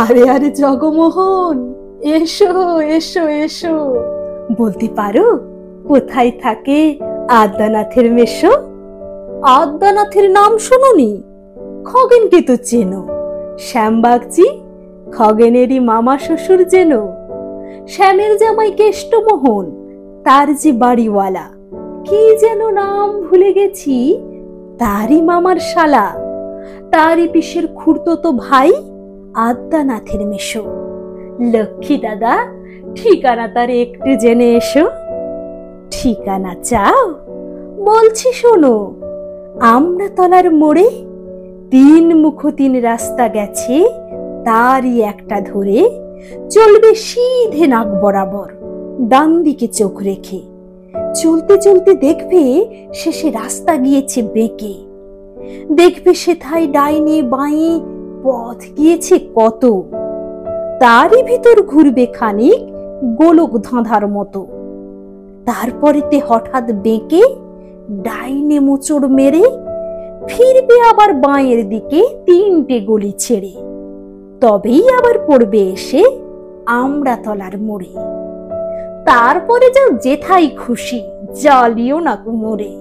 আরে আরে জগমোহন, এসো এসো এসো। বলতে পারো কোথায় থাকে আদ্যানাথের মেশো? আদ্যানাথের নাম শোনোনি? খগেনকে তো চেনো। শ্যামবাগজি খগেনেরই মামা শ্বশুর যেন। শ্যামের জামাই কেষ্টমোহন, তার যে বাড়িওয়ালা, কি যেন নাম ভুলে গেছি, তারই মামার শালা, তারই পিসের খুড়তো ভাই আদ্যানাথের মেশো। লক্ষ্মী দাদা, ঠিকানা তার একটু জেনে এসো। ঠিকানা চাও? বলছি শোনো। আমড়াতলার মোড়ে 3 মুখ 3 রাস্তা গেছে, তারই একটা ধরে চলবে সিধে নাক বরাবর, ডান দিকে চোখ রেখে। চলতে চলতে দেখবে শেষে রাস্তা গিয়েছে বেঁকে। দেখবে সেথায় ডাইনে বাঁয়ে পথ গিয়েছে কত, তারই ভিতর ঘুরবে খানিক গোলক ধাঁধার মতো। তারপরেতে হঠাৎ বেঁকে ডাইনে মোচড় মেরে ফিরবে আবার বাঁয়ের দিকে 3টে গলি ছেড়ে, তবেই আবার পড়বে এসে আমড়াতলার মোড়ে। তারপরে যাও যেথায় খুশি, জ্বালিও না কুমোরে।